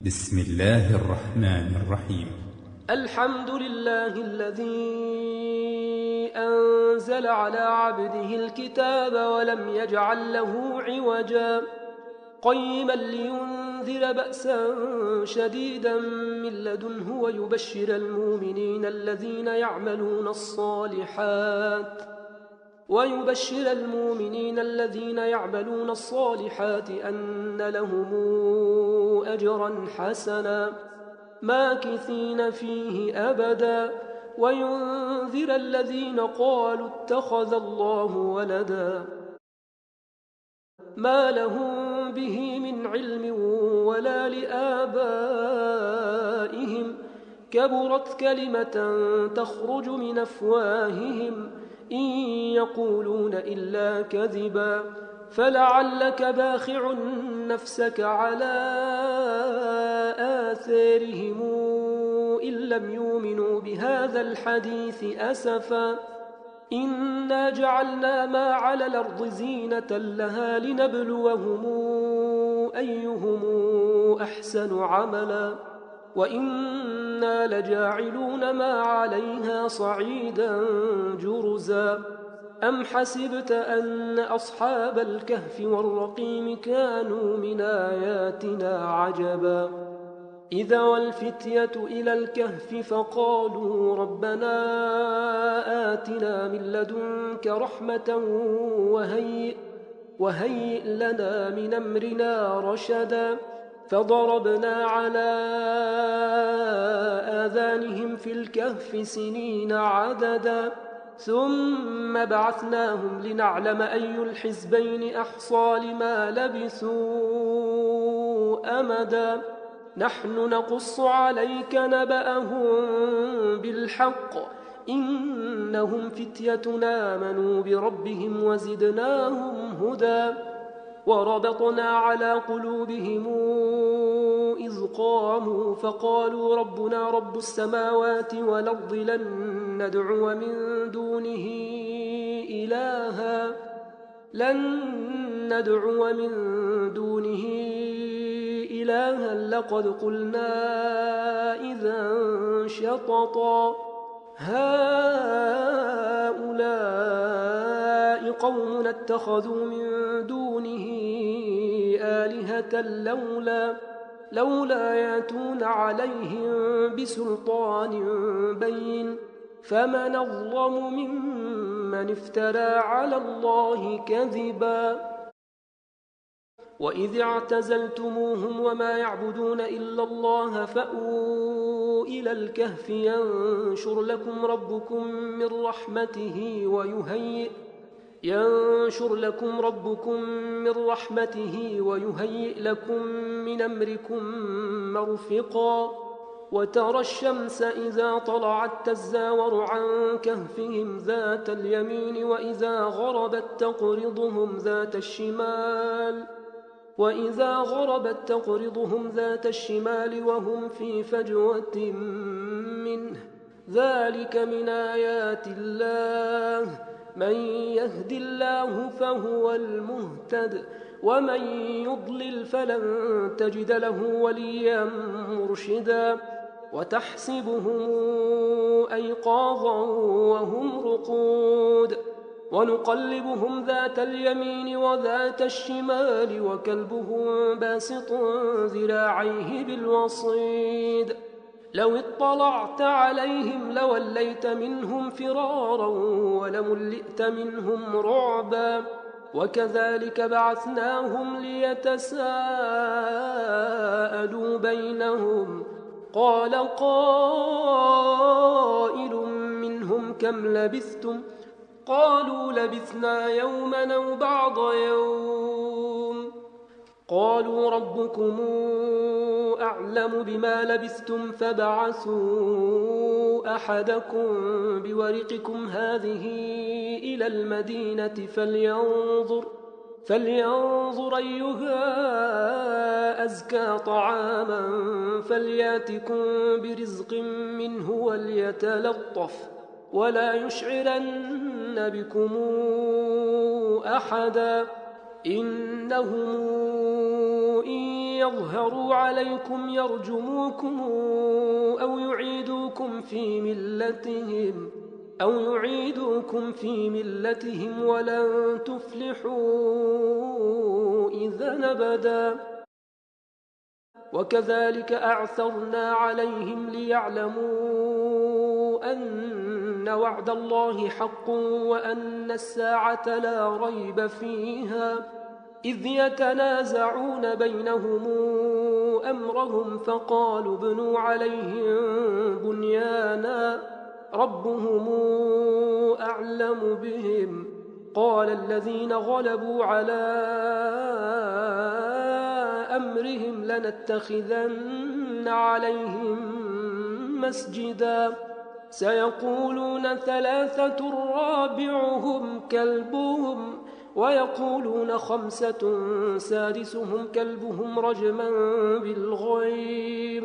بسم الله الرحمن الرحيم. الحمد لله الذي أنزل على عبده الكتاب ولم يجعل له عوجا قيما لينذر بأسا شديدا من لدنه ويبشر المؤمنين الذين يعملون الصالحات أن لهم أجرا حسنا ماكثين فيه أبدا وينذر الذين قالوا اتخذ الله ولدا ما لهم به من علم ولا لآبائهم كبرت كلمة تخرج من أفواههم إن يقولون إلا كذبا فلعلك باخع نفسك على آثارهم إن لم يؤمنوا بهذا الحديث أسفا إنا جعلنا ما على الأرض زينة لها لنبلوهم أيهم أحسن عملا وإنا لجاعلون ما عليها صعيدا جرزا أم حسبت أن أصحاب الكهف والرقيم كانوا من آياتنا عجبا إذا والفتية إلى الكهف فقالوا ربنا آتنا من لدنك رحمة وهيئ لنا من أمرنا رشدا فضربنا على آذانهم في الكهف سنين عددا ثم بعثناهم لنعلم أي الحزبين أحصى لما لبثوا أمدا نحن نقص عليك نبأهم بالحق إنهم فتية آمنوا بربهم وزدناهم هدى وربطنا على قلوبهم إذ قاموا فقالوا ربنا رب السماوات والأرض لن ندعو من دونه إلها لقد قلنا إذا شططا هؤلاء قوم اتخذوا من دونه آلهة لولا يأتون عليهم بسلطان بين فمن أظلم ممن افترى على الله كذبا وإذ اعتزلتموهم وما يعبدون إلا الله فأووا إلى الكهف ينشر لكم ربكم من رحمته ويهيئ لكم من أمركم مرفقا وترى الشمس إذا طلعت تزاور عن كهفهم ذات اليمين وإذا غربت تقرضهم ذات الشمال وهم في فجوة منه ذلك من آيات الله من يهد الله فهو المهتد ومن يضلل فلن تجد له وليا مرشدا وتحسبهم أيقاظا وهم رقود ونقلبهم ذات اليمين وذات الشمال وكلبهم باسط ذراعيه بالوصيد لو اطلعت عليهم لوليت منهم فرارا ولملئت منهم رعبا وكذلك بعثناهم ليتساءلوا بينهم قال قائل منهم كم لبثتم قالوا لبثنا يوما أو بعض يوم قالوا ربكم أعلم بما لبثتم فابعثوا أحدكم بورقكم هذه إلى المدينة فلينظر أيها أزكى طعاما فلياتكم برزق منه وليتلطف ولا يشعرن بكم أحدا إنهم إن يظهروا عليكم يرجموكم أو يعيدوكم في ملتهم ولن تفلحوا إذا أبدا. وكذلك أعثرنا عليهم ليعلموا أن وعد الله حق وأن الساعة لا ريب فيها، إذ يتنازعون بينهم أمرهم فقالوا ابنوا عليهم بنيانا ربهم أعلم بهم. قال الذين غلبوا على أمرهم لنتخذن عليهم مسجدا، سيقولون 3 رابعهم كلبهم ويقولون 5 سادسهم كلبهم رجما بالغيب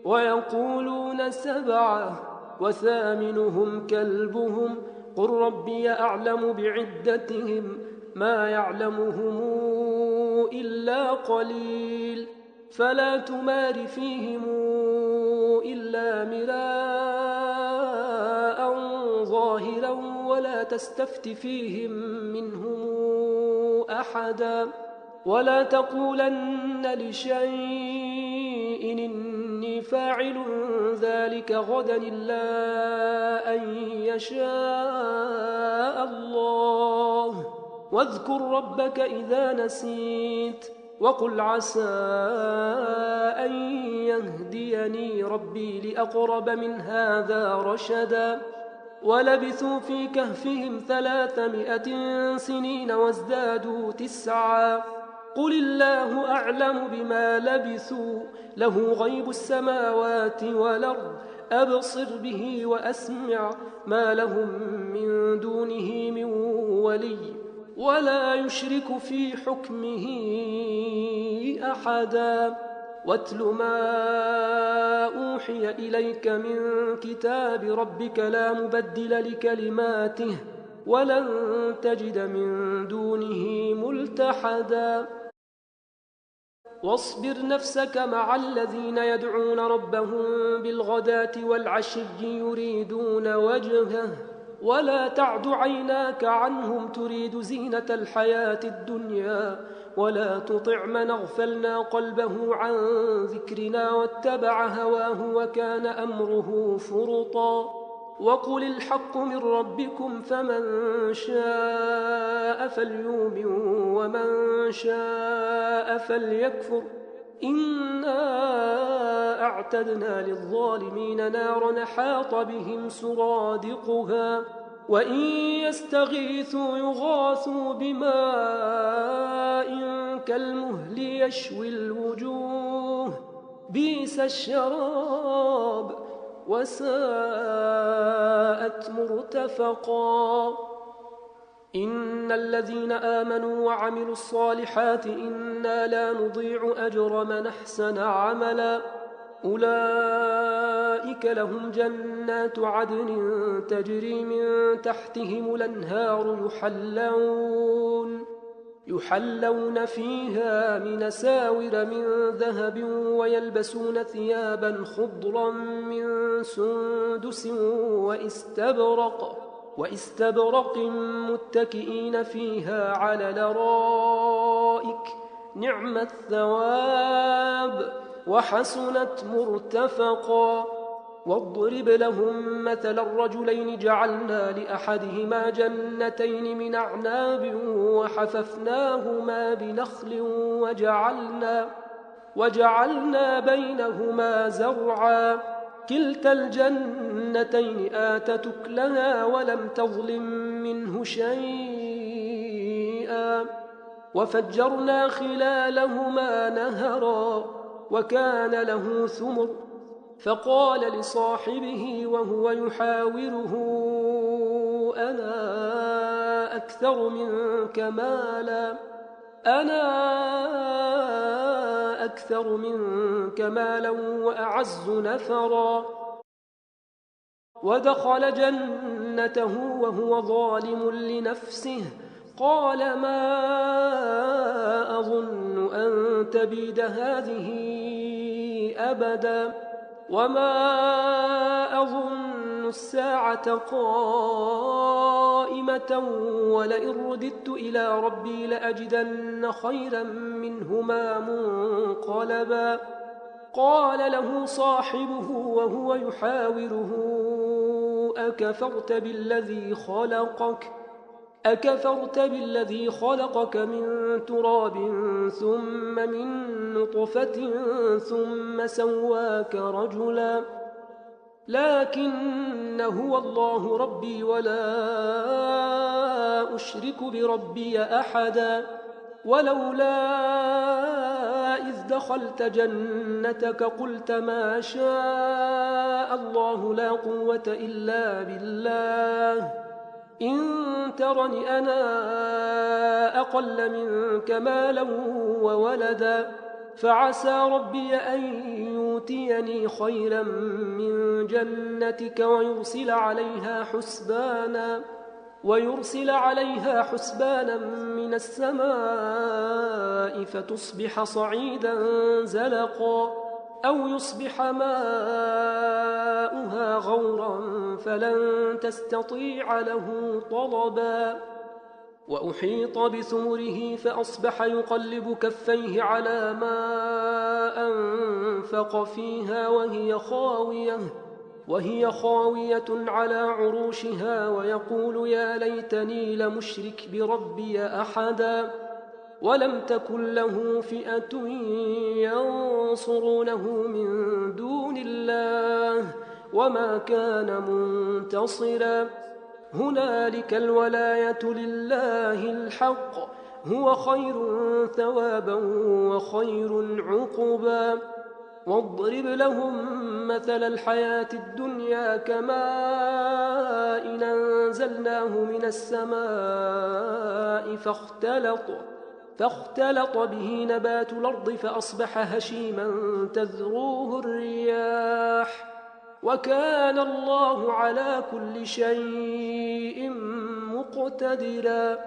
ويقولون 7 وثامنهم كلبهم قل ربي أعلم بعدتهم ما يعلمهم إلا قليل فلا تمار فيهم إلا مراء ظاهرا ولا تستفت فيهم منهم أحدا ولا تقولن لشيء إني فاعل ذلك غدا إلا أن يشاء الله واذكر ربك إذا نسيت وقل عسى أن يهديني ربي لأقرب من هذا رشدا. ولبثوا في كهفهم 300 سنين وازدادوا 9 قل الله أعلم بما لبثوا له غيب السماوات والأرض أبصر به وأسمع ما لهم من دونه من ولي ولا يشرك في حكمه أحدا. واتل ما أوحي إليك من كتاب ربك لا مبدل لكلماته ولن تجد من دونه ملتحدا. واصبر نفسك مع الذين يدعون ربهم بالغداة والعشي يريدون وجهه ولا تعد عيناك عنهم تريد زينة الحياة الدنيا ولا تطع من اغفلنا قلبه عن ذكرنا واتبع هواه وكان أمره فرطا. وقل الحق من ربكم فمن شاء فليؤمن ومن شاء فليكفر إنا أعتدنا للظالمين نارا حاط بهم سرادقها وإن يستغيثوا يغاثوا بماء كالمهل يشوي الوجوه بئس الشراب وساءت مرتفقا. إن الذين آمنوا وعملوا الصالحات إنا لا نضيع أجر من أحسن عملا أولئك لهم جنات عدن تجري من تحتهم الأنهار يحلون فيها من أساور من ذهب ويلبسون ثيابا خضرا من سندس واستبرق متكئين فيها على الأرائك نعم الثواب وحسنت مرتفقا. واضرب لهم مثل الرجلين جعلنا لأحدهما جنتين من أعناب وحففناهما بنخل وجعلنا بينهما زرعا كلتا الجنتين آتت أكلها ولم تظلم منه شيئا وفجرنا خلالهما نهرا وكان له ثمر فقال لصاحبه وهو يحاوره أنا أكثر منك مالا وأعز نفرا. ودخل جنته وهو ظالم لنفسه قال ما أظن أن تبيد هذه أبدا وما أظن الساعة قائمة ولئن رددت إلى ربي لأجدن خيرا منهما منقلبا قال له صاحبه وهو يحاوره أكفرت بالذي خلقك من تراب ثم من نطفة ثم سواك رجلا لكن هو الله ربي ولا أشرك بربي أحدا ولولا إذ دخلت جنتك قلت ما شاء الله لا قوة إلا بالله إن ترني أنا أقل منك مالا وولدا فعسى ربي أن يؤتيني خيرا من جنتك ويرسل عليها حسبانا من السماء فتصبح صعيدا زلقا أو يصبح ماؤها غورا فلن تستطيع له طلبا وأحيط بثمره فأصبح يقلب كفيه على ما أنفق فيها وهي خاوية على عروشها ويقول يا ليتني لمشرك بربي أحدا ولم تكن له فئة ينصرونه من دون الله وما كان منتصرا هنالك الولاية لله الحق هو خير ثوابا وخير عقبا واضرب لهم مثل الحياة الدنيا كماء أنزلناه من السماء فاختلط به نبات الأرض فأصبح هشيما تذروه الرياح وكان الله على كل شيء مقتدرا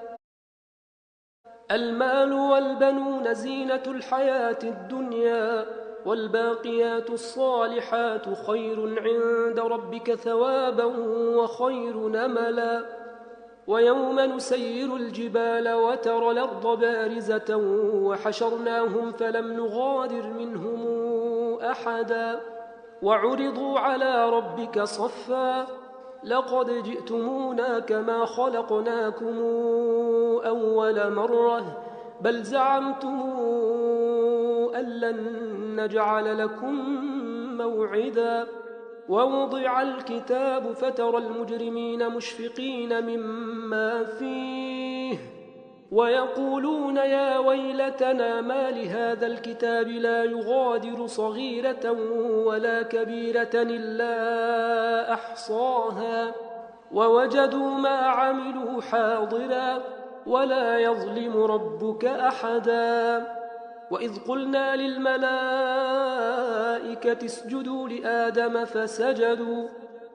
المال والبنون زينة الحياة الدنيا والباقيات الصالحات خير عند ربك ثوابا وخير نملا ويوم نسير الجبال وترى الأرض بارزة وحشرناهم فلم نغادر منهم أحدا وعرضوا على ربك صفا لقد جئتمونا كما خلقناكم أول مرة بل زعمتم أن لن نجعل لكم موعدا ووضع الكتاب فترى المجرمين مشفقين مما فيه ويقولون يا ويلتنا ما لهذا الكتاب لا يغادر صغيرة ولا كبيرة إلا أحصاها ووجدوا ما عملوا حاضرا ولا يظلم ربك أحدا وإذ قلنا للملائكة اسجدوا لآدم فسجدوا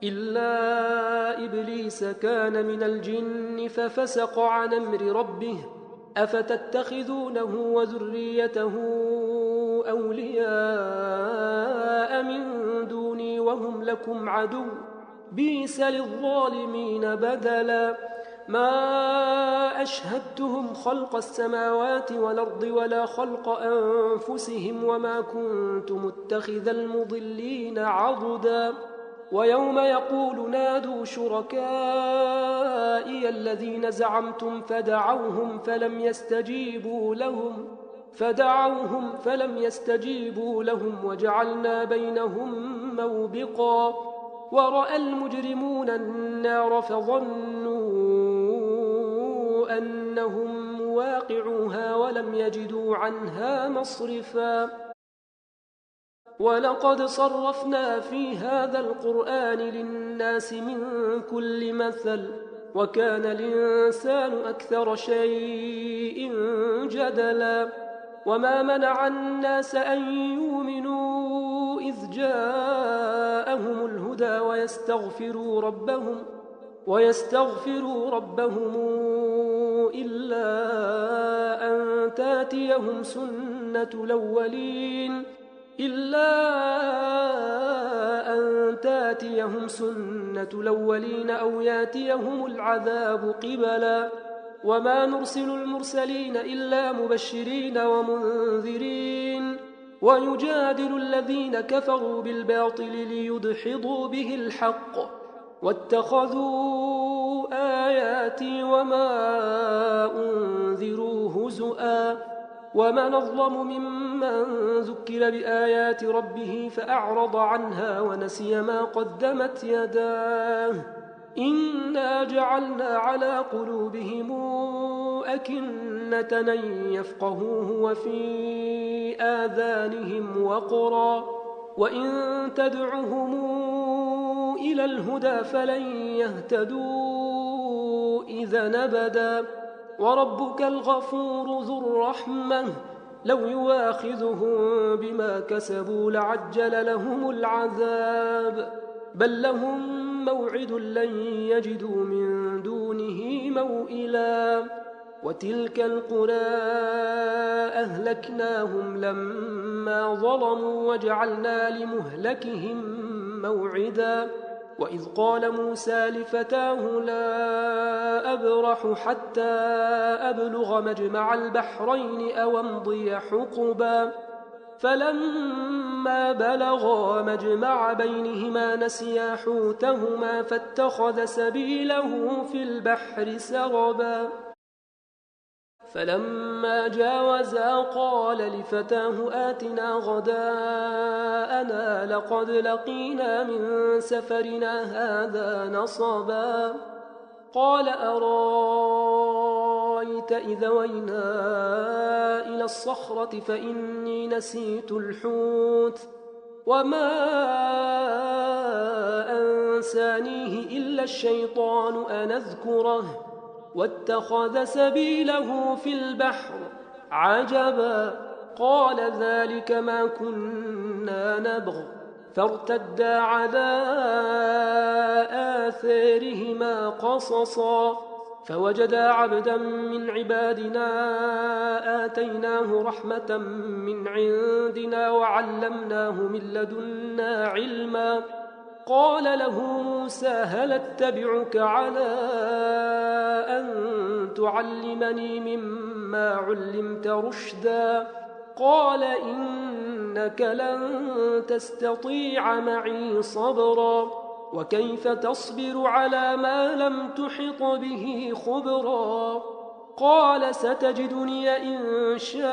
إلا إبليس كان من الجن ففسق عن أمر ربه أفتتخذونه وذريته أولياء من دوني وهم لكم عدو بئس للظالمين بدلا ما أشهدتهم خلق السماوات والأرض ولا خلق أنفسهم وما كنت متخذ المضلين عضدا ويوم يقول نادوا شركائي الذين زعمتم فدعوهم فلم يستجيبوا لهم وجعلنا بينهم موبقا ورأى المجرمون النار فظنوا أنهم واقعوها ولم يجدوا عنها مصرفا ولقد صرفنا في هذا القرآن للناس من كل مثل وكان الإنسان أكثر شيء جدلا وما منع الناس أن يؤمنوا إذ جاءهم الهدى ويستغفروا ربهم إلا أن تاتيهم سنة الأولين أو ياتيهم العذاب قبلا وما نرسل المرسلين إلا مبشرين ومنذرين ويجادل الذين كفروا بالباطل ليدحضوا به الحق واتخذوا آياتي وما أنذروا هزؤا ومن أظلم ممن ذكر بآيات ربه فأعرض عنها ونسي ما قدمت يداه إنا جعلنا على قلوبهم أكنة أن يفقهوه وفي آذانهم وقرا وإن تدعهم إلى الهدى فلن يهتدوا إذا أبدا وربك الغفور ذو الرحمة لو يواخذهم بما كسبوا لعجل لهم العذاب بل لهم موعد لن يجدوا من دونه موئلا وتلك القرى أهلكناهم لما ظلموا وجعلنا لمهلكهم موعدا وإذ قال موسى لفتاه لا أبرح حتى أبلغ مجمع البحرين أو أمضي حقبا فلما بلغا مجمع بينهما نسيا حوتهما فاتخذ سبيله في البحر سربا فلما جاوزا قال لفتاه آتنا غداءنا لقد لقينا من سفرنا هذا نصبا قال أرايت إذا وينا إلى الصخرة فإني نسيت الحوت وما أنسانيه إلا الشيطان أن أذكره واتخذ سبيله في البحر عجبا قال ذلك ما كنا نبغ فارتدا على آثارهما قصصا فوجدا عبدا من عبادنا آتيناه رحمة من عندنا وعلمناه من لدنا علما قال له موسى هل اتبعك على أن تعلمني مما علمت رشدا قال إنك لن تستطيع معي صبرا وكيف تصبر على ما لم تحط به خبرا قال ستجدني إن شاء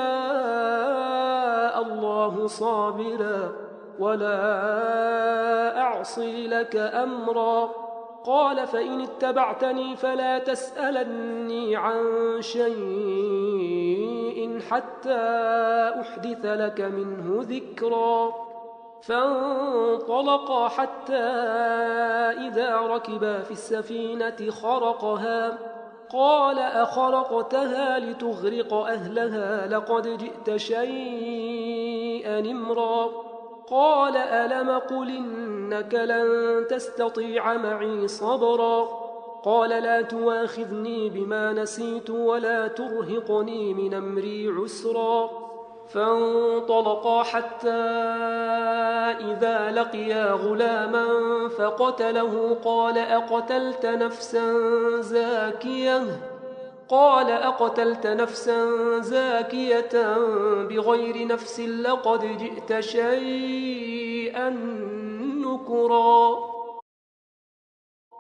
الله صابرا ولا أعصي لك أمرا قال فإن اتبعتني فلا تسألني عن شيء حتى أحدث لك منه ذكرا فانطلقا حتى إذا ركبا في السفينة خرقها قال أخرقتها لتغرق أهلها لقد جئت شيئا إمرا قال ألم قل إنك لن تستطيع معي صبرا قال لا تواخذني بما نسيت ولا ترهقني من أمري عسرا فانطلقا حتى إذا لقيا غلاما فقتله قال أقتلت نفسا زاكية بغير نفس لقد جئت شيئا نكرا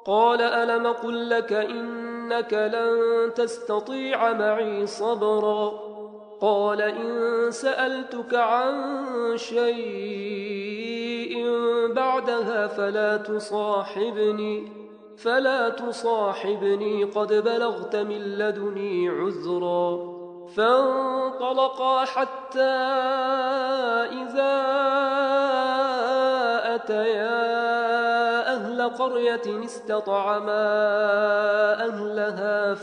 قال ألم قل لك إنك لن تستطيع معي صبرا قال إن سألتك عن شيء بعدها فلا تصاحبني قد بلغت من لدني عذرا فانطلقا حتى إذا أتيا أهل قرية استطعما أهلها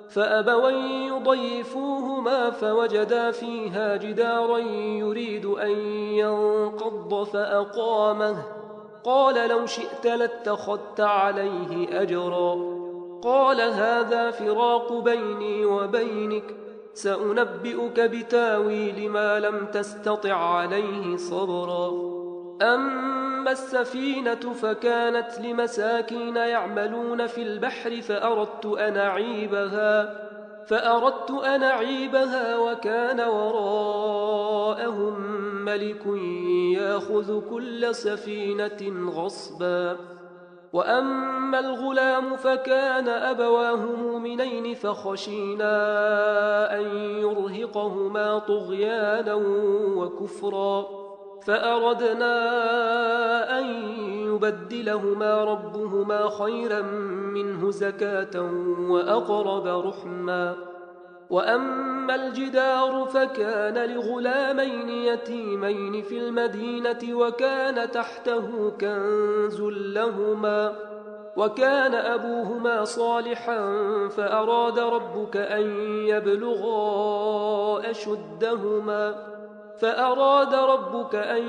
فأبوا أن يضيفوهما فوجدا فيها جدارا يريد أن ينقض فأقامه قال لو شئت لاتخذت عليه أجرا قال هذا فراق بيني وبينك، سأنبئك بتاويل ما لم تستطع عليه صبرا. أما السفينة فكانت لمساكين يعملون في البحر فأردت أن أعيبها وكان وراءهم ملك يأخذ كل سفينة غصبا. وأما الغلام فكان أبواه مؤمنين فخشينا أن يرهقهما طغيانا وكفرا، فأردنا أن يبدلهما ربهما خيرا منه زكاة وأقرب رحما. وأما الجدار فكان لغلامين يتيمين في المدينة وكان تحته كنز لهما وكان أبوهما صالحا فأراد ربك أن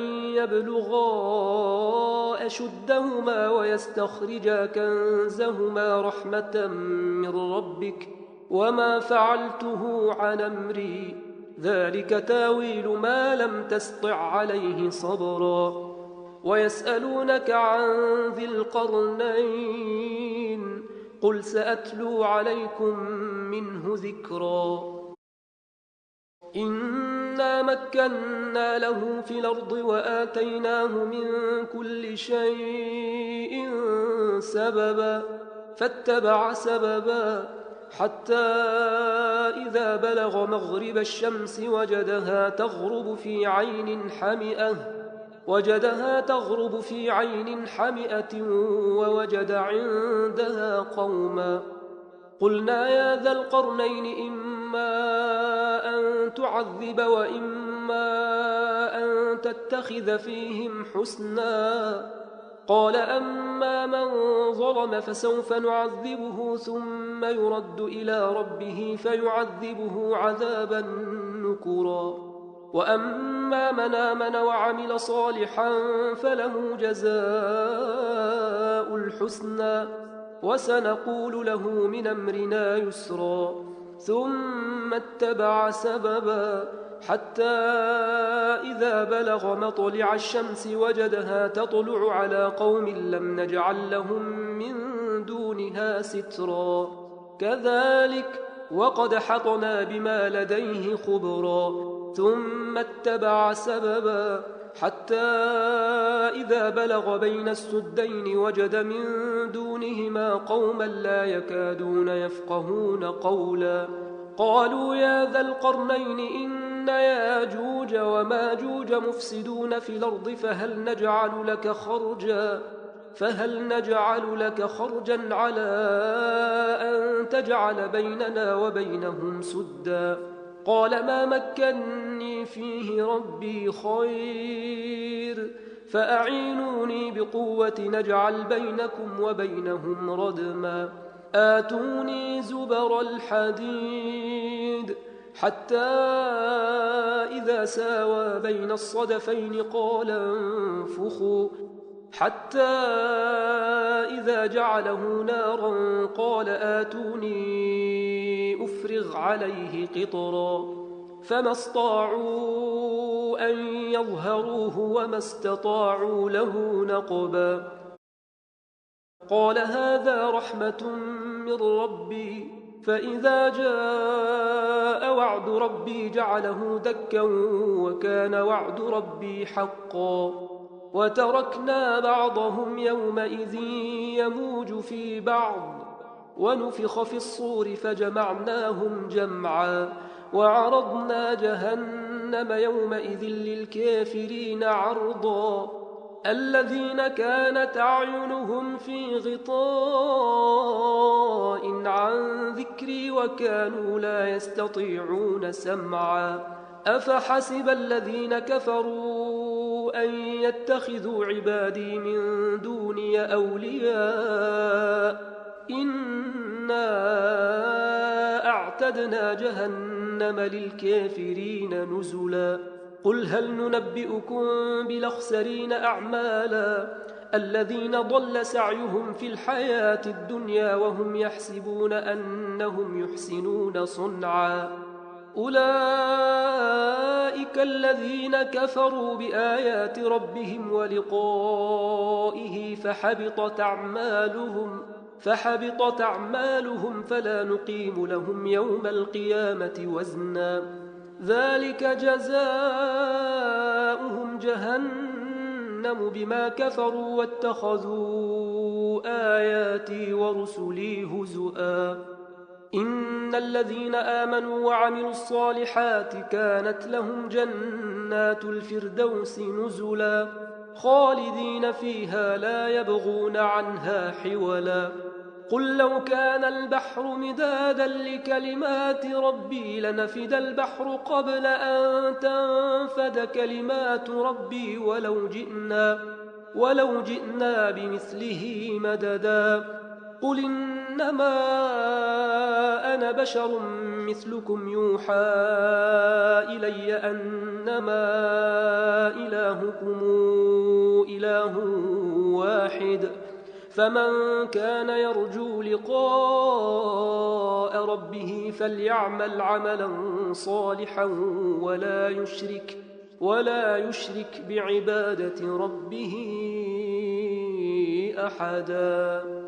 يبلغا أشدهما ويستخرجا كنزهما رحمة من ربك وما فعلته عن أمري، ذلك تاويل ما لم تسطع عليه صبرا. ويسألونك عن ذي القرنين، قل سأتلو عليكم منه ذكرا. إنا مكنا له في الأرض وآتيناه من كل شيء سببا، فاتبع سببا حتى إذا بلغ مغرب الشمس وجدها تغرب في عين حمئة ووجد عندها قوما. قلنا يا ذا القرنين إما أن تعذب وإما أن تتخذ فيهم حسنا. قال أما من ظلم فسوف نعذبه ثم يرد إلى ربه فيعذبه عذابا نكرا، وأما من آمن وعمل صالحا فله جزاء الحسنى وسنقول له من أمرنا يسرا. ثم اتبع سببا حتى إذا بلغ مطلع الشمس وجدها تطلع على قوم لم نجعل لهم من دونها سترا، كذلك وقد حطنا بما لديه خبرا. ثم اتبع سببا حتى إذا بلغ بين السدين وجد من دونهما قوما لا يكادون يفقهون قولا. قالوا يا ذا القرنين إن ياجوج وماجوج مفسدون في الأرض فهل نجعل لك خرجا على أن تجعل بيننا وبينهم سدا. قال ما مكني فيه ربي خير فأعينوني بقوة نجعل بينكم وبينهم ردما. آتوني زبر الحديد حتى إذا ساوى بين الصدفين قال انفخوا، حتى إذا جعله نارا قال آتوني أفرغ عليه قطرا، فما استطاعوا أن يظهروه وما استطاعوا له نقبا. قال هذا رحمة من ربي فإذا جاء وعد ربي جعله دكا وكان وعد ربي حقا. وتركنا بعضهم يومئذ يموج في بعض ونفخ في الصور فجمعناهم جمعا وعرضنا جهنم يومئذ للكافرين عرضا. الذين كانت أعينهم في غطاء عن ذكري وكانوا لا يستطيعون سمعا. أفحسب الذين كفروا أن يتخذوا عبادي من دوني أولياء إنا أعتدنا جهنم للكافرين نزلا. قل هل ننبئكم بالأخسرين أعمالا الذين ضل سعيهم في الحياة الدنيا وهم يحسبون أنهم يحسنون صنعا أولئك الذين كفروا بآيات ربهم ولقائه فحبطت أعمالهم فلا نقيم لهم يوم القيامة وزنا ذلك جزاؤهم جهنم بما كفروا واتخذوا آياتي ورسلي هزؤا إن الذين آمنوا وعملوا الصالحات كانت لهم جنات الفردوس نزلا خالدين فيها لا يبغون عنها حولا قل لو كان البحر مدادا لكلمات ربي لنفد البحر قبل أن تنفد كلمات ربي ولو جئنا بمثله مددا قل إنما أنا بشر مثلكم يوحى إلي أنما إلهكم إله واحد فمن كان يرجو لقاء ربه فليعمل عملا صالحا ولا يشرك بعبادة ربه أحدا